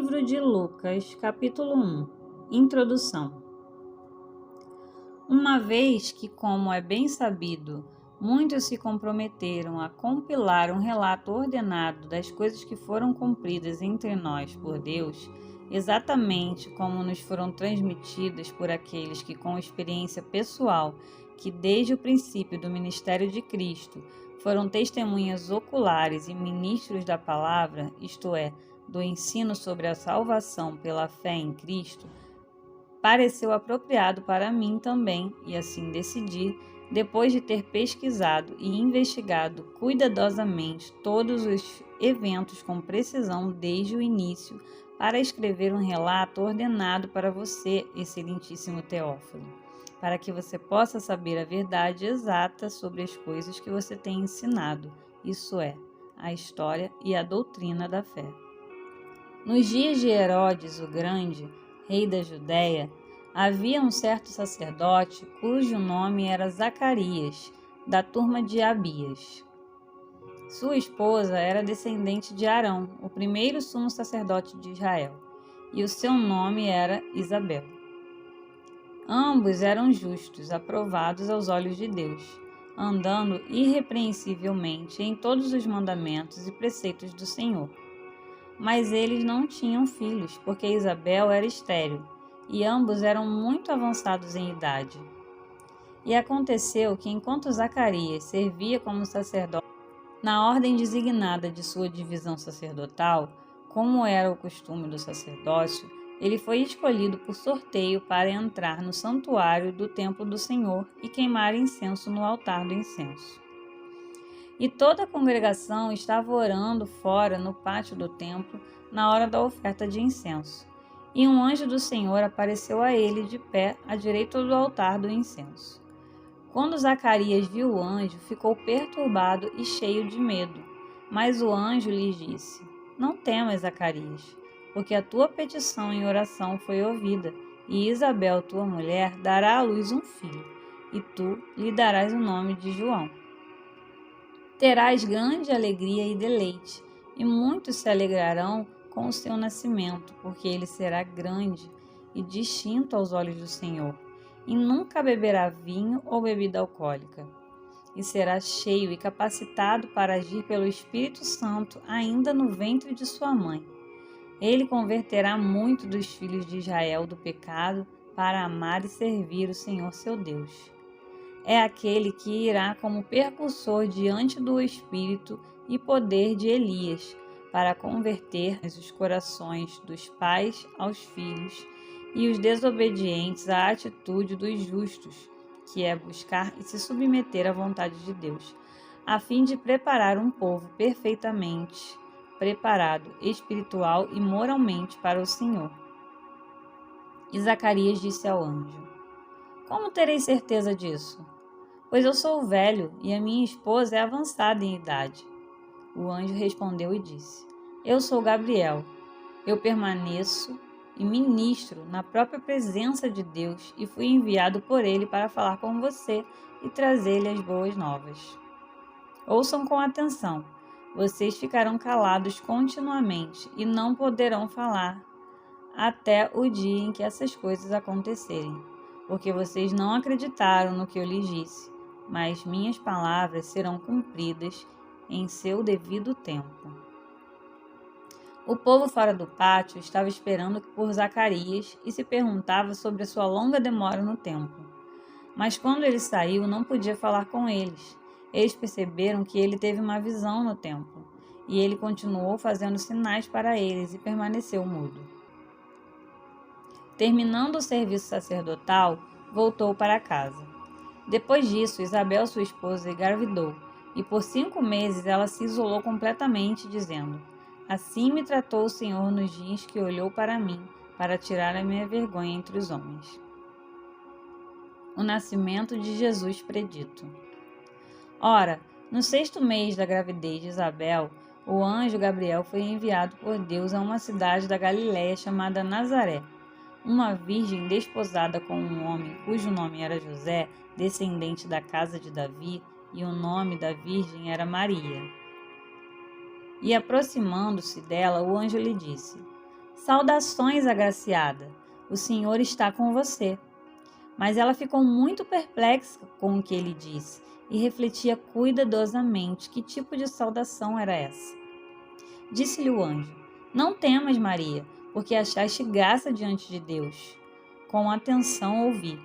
Livro de Lucas, capítulo 1. Introdução. Uma vez que, como é bem sabido, muitos se comprometeram a compilar um relato ordenado das coisas que foram cumpridas entre nós por Deus, exatamente como nos foram transmitidas por aqueles que, com experiência pessoal, que desde o princípio do ministério de Cristo, foram testemunhas oculares e ministros da palavra, isto é, do ensino sobre a salvação pela fé em Cristo, pareceu apropriado para mim também, e assim decidi, depois de ter pesquisado e investigado cuidadosamente todos os eventos com precisão desde o início, para escrever um relato ordenado para você, excelentíssimo Teófilo, para que você possa saber a verdade exata sobre as coisas que você tem ensinado, isso é, a história e a doutrina da fé. Nos dias de Herodes o Grande, rei da Judéia, havia um certo sacerdote cujo nome era Zacarias, da turma de Abias. Sua esposa era descendente de Arão, o primeiro sumo sacerdote de Israel, e o seu nome era Isabel. Ambos eram justos, aprovados aos olhos de Deus, andando irrepreensivelmente em todos os mandamentos e preceitos do Senhor. Mas eles não tinham filhos, porque Isabel era estéril, e ambos eram muito avançados em idade. E aconteceu que, enquanto Zacarias servia como sacerdote na ordem designada de sua divisão sacerdotal, como era o costume do sacerdócio, ele foi escolhido por sorteio para entrar no santuário do templo do Senhor e queimar incenso no altar do incenso. E toda a congregação estava orando fora no pátio do templo na hora da oferta de incenso. E um anjo do Senhor apareceu a ele de pé à direita do altar do incenso. Quando Zacarias viu o anjo, ficou perturbado e cheio de medo. Mas o anjo lhe disse: Não temas, Zacarias, porque a tua petição em oração foi ouvida, e Isabel, tua mulher, dará à luz um filho, e tu lhe darás o nome de João. Terás grande alegria e deleite, e muitos se alegrarão com o seu nascimento, porque ele será grande e distinto aos olhos do Senhor, e nunca beberá vinho ou bebida alcoólica, e será cheio e capacitado para agir pelo Espírito Santo ainda no ventre de sua mãe. Ele converterá muito dos filhos de Israel do pecado para amar e servir o Senhor seu Deus. É aquele que irá como precursor diante do Espírito e poder de Elias, para converter os corações dos pais aos filhos e os desobedientes à atitude dos justos, que é buscar e se submeter à vontade de Deus, a fim de preparar um povo perfeitamente preparado, espiritual e moralmente para o Senhor. E Zacarias disse ao anjo: Como terei certeza disso? Pois eu sou velho e a minha esposa é avançada em idade. O anjo respondeu e disse: Eu sou Gabriel. Eu permaneço e ministro na própria presença de Deus e fui enviado por ele para falar com você e trazer-lhe as boas novas. Ouçam com atenção. Vocês ficarão calados continuamente e não poderão falar até o dia em que essas coisas acontecerem, porque vocês não acreditaram no que eu lhes disse, mas minhas palavras serão cumpridas em seu devido tempo. O povo fora do pátio estava esperando por Zacarias e se perguntava sobre a sua longa demora no templo. Mas quando ele saiu, não podia falar com eles. Eles perceberam que ele teve uma visão no templo, e ele continuou fazendo sinais para eles e permaneceu mudo. Terminando o serviço sacerdotal, voltou para casa. Depois disso, Isabel, sua esposa, engravidou, e por 5 meses ela se isolou completamente, dizendo: Assim me tratou o Senhor nos dias que olhou para mim, para tirar a minha vergonha entre os homens. O nascimento de Jesus predito. Ora, no 6º mês da gravidez de Isabel, o anjo Gabriel foi enviado por Deus a uma cidade da Galiléia chamada Nazaré. Uma virgem desposada com um homem cujo nome era José, descendente da casa de Davi, e o nome da virgem era Maria. E aproximando-se dela, o anjo lhe disse: Saudações, agraciada, o Senhor está com você. Mas ela ficou muito perplexa com o que ele disse e refletia cuidadosamente que tipo de saudação era essa. Disse-lhe o anjo: Não temas, Maria, porque achaste graça diante de Deus. Com atenção ouvi.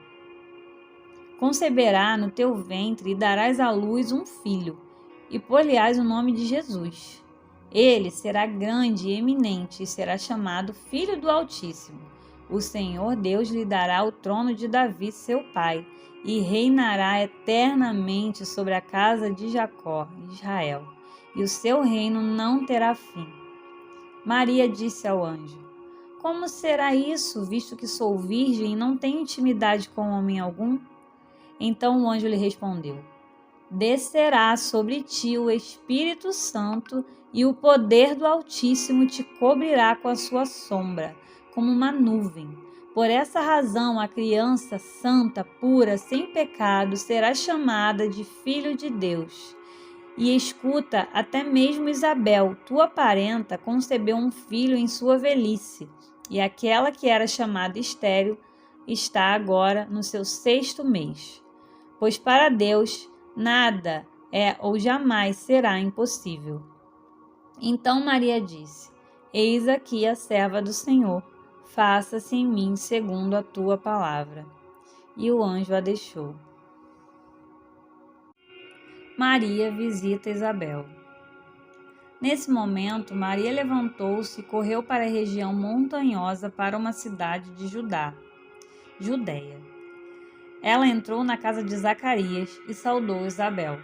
Conceberá no teu ventre e darás à luz um filho, e pôr-lhe-ás o nome de Jesus. Ele será grande e eminente e será chamado Filho do Altíssimo. O Senhor Deus lhe dará o trono de Davi, seu pai, e reinará eternamente sobre a casa de Jacó, Israel, e o seu reino não terá fim. Maria disse ao anjo: Como será isso, visto que sou virgem e não tenho intimidade com homem algum? Então o anjo lhe respondeu: Descerá sobre ti o Espírito Santo e o poder do Altíssimo te cobrirá com a sua sombra, como uma nuvem. Por essa razão, a criança santa, pura, sem pecado, será chamada de Filho de Deus. E escuta, até mesmo Isabel, tua parenta, concebeu um filho em sua velhice, e aquela que era chamada estéril está agora no seu 6º mês. Pois para Deus nada é ou jamais será impossível. Então Maria disse: Eis aqui a serva do Senhor, faça-se em mim segundo a tua palavra. E o anjo a deixou. Maria visita Isabel. Nesse momento, Maria levantou-se e correu para a região montanhosa para uma cidade de Judéia. Ela entrou na casa de Zacarias e saudou Isabel.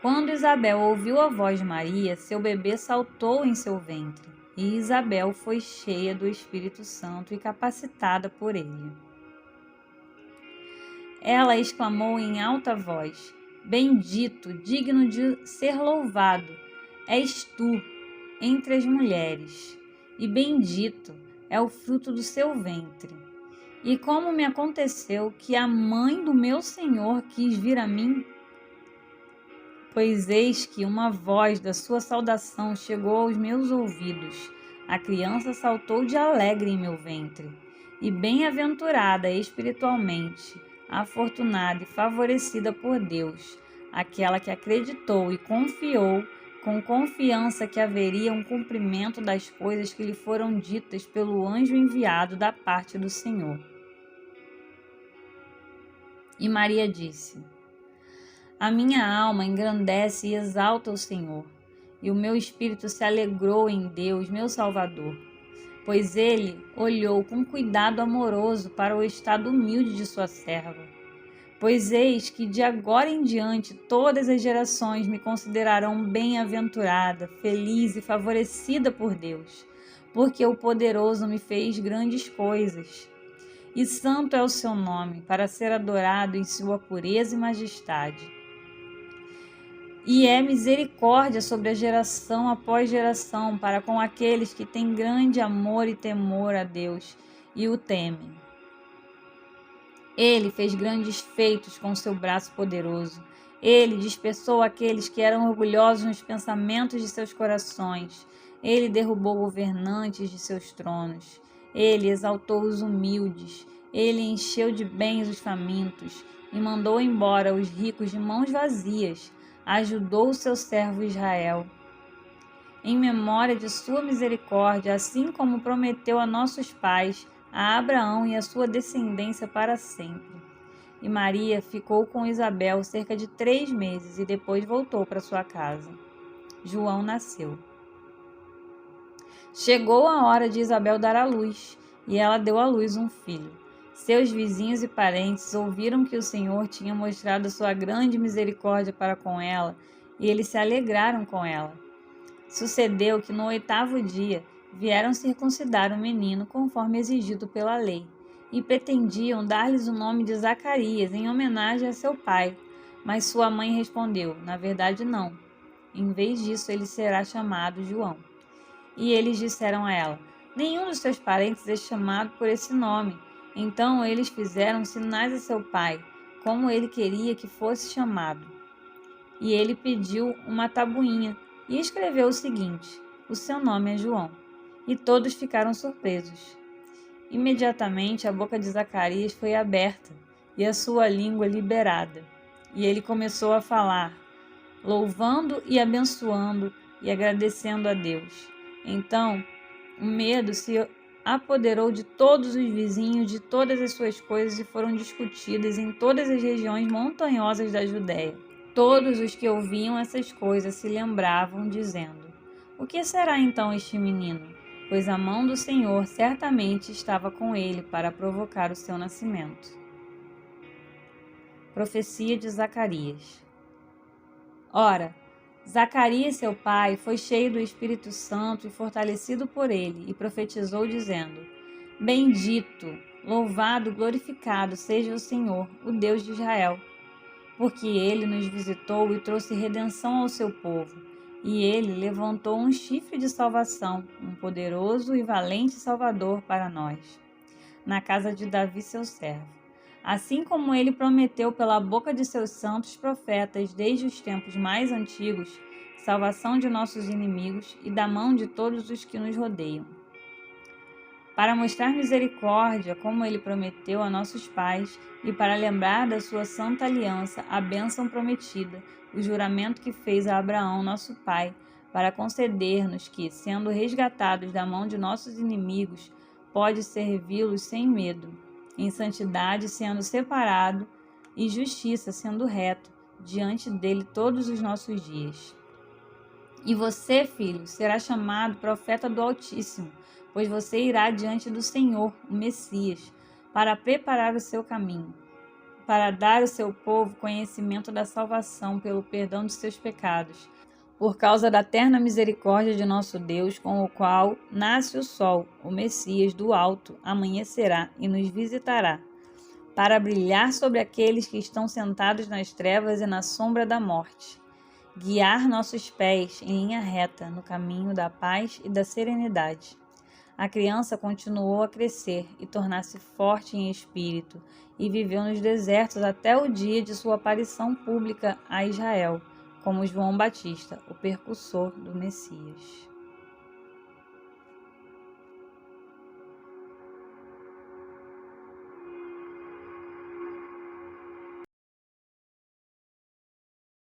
Quando Isabel ouviu a voz de Maria, seu bebê saltou em seu ventre, e Isabel foi cheia do Espírito Santo e capacitada por ele. Ela exclamou em alta voz: Bendito, digno de ser louvado, és tu entre as mulheres, e bendito é o fruto do seu ventre. E como me aconteceu que a mãe do meu Senhor quis vir a mim? Pois eis que uma voz da sua saudação chegou aos meus ouvidos. A criança saltou de alegre em meu ventre. E bem-aventurada espiritualmente, afortunada e favorecida por Deus, aquela que acreditou e confiou com confiança que haveria um cumprimento das coisas que lhe foram ditas pelo anjo enviado da parte do Senhor. E Maria disse: A minha alma engrandece e exalta o Senhor, e o meu espírito se alegrou em Deus, meu Salvador, pois ele olhou com cuidado amoroso para o estado humilde de sua serva. Pois eis que de agora em diante todas as gerações me considerarão bem-aventurada, feliz e favorecida por Deus, porque o Poderoso me fez grandes coisas. E santo é o seu nome, para ser adorado em sua pureza e majestade. E é misericórdia sobre a geração após geração, para com aqueles que têm grande amor e temor a Deus e o temem. Ele fez grandes feitos com seu braço poderoso. Ele dispersou aqueles que eram orgulhosos nos pensamentos de seus corações. Ele derrubou governantes de seus tronos. Ele exaltou os humildes. Ele encheu de bens os famintos e mandou embora os ricos de mãos vazias. Ajudou o seu servo Israel. Em memória de sua misericórdia, assim como prometeu a nossos pais, a Abraão e a sua descendência para sempre. E Maria ficou com Isabel cerca de 3 meses e depois voltou para sua casa. João nasceu. Chegou a hora de Isabel dar à luz, e ela deu à luz um filho. Seus vizinhos e parentes ouviram que o Senhor tinha mostrado sua grande misericórdia para com ela, e eles se alegraram com ela. Sucedeu que no 8º dia vieram circuncidar o menino conforme exigido pela lei, e pretendiam dar-lhes o nome de Zacarias em homenagem a seu pai. Mas sua mãe respondeu: Na verdade, não. Em vez disso, ele será chamado João. E eles disseram a ela: Nenhum dos seus parentes é chamado por esse nome. Então eles fizeram sinais a seu pai, como ele queria que fosse chamado. E ele pediu uma tabuinha e escreveu o seguinte: O seu nome é João. e todos ficaram surpresos. Imediatamente a boca de Zacarias foi aberta e a sua língua liberada, e ele começou a falar, louvando e abençoando e agradecendo a Deus. Então, o medo se apoderou de todos os vizinhos de todas as suas coisas e foram discutidas em todas as regiões montanhosas da Judéia. Todos os que ouviam essas coisas se lembravam, dizendo: O que será então este menino? Pois a mão do Senhor certamente estava com ele para provocar o seu nascimento. Profecia de Zacarias. Ora, Zacarias, seu pai, foi cheio do Espírito Santo e fortalecido por ele, e profetizou, dizendo: Bendito, louvado, glorificado seja o Senhor, o Deus de Israel, porque ele nos visitou e trouxe redenção ao seu povo. E ele levantou um chifre de salvação, um poderoso e valente Salvador para nós, na casa de Davi, seu servo. Assim como ele prometeu pela boca de seus santos profetas desde os tempos mais antigos, salvação de nossos inimigos e da mão de todos os que nos rodeiam. Para mostrar misericórdia, como ele prometeu a nossos pais, e para lembrar da sua santa aliança, a bênção prometida, o juramento que fez a Abraão, nosso pai, para conceder-nos que, sendo resgatados da mão de nossos inimigos, pode servi-los sem medo, em santidade sendo separado e justiça sendo reto, diante dele todos os nossos dias. E você, filho, será chamado profeta do Altíssimo, pois você irá diante do Senhor, o Messias, para preparar o seu caminho, para dar ao seu povo conhecimento da salvação pelo perdão de seus pecados, por causa da terna misericórdia de nosso Deus, com o qual nasce o sol, o Messias do alto, amanhecerá e nos visitará, para brilhar sobre aqueles que estão sentados nas trevas e na sombra da morte, guiar nossos pés em linha reta no caminho da paz e da serenidade. A criança continuou a crescer e tornar-se forte em espírito, e viveu nos desertos até o dia de sua aparição pública a Israel, como João Batista, o precursor do Messias.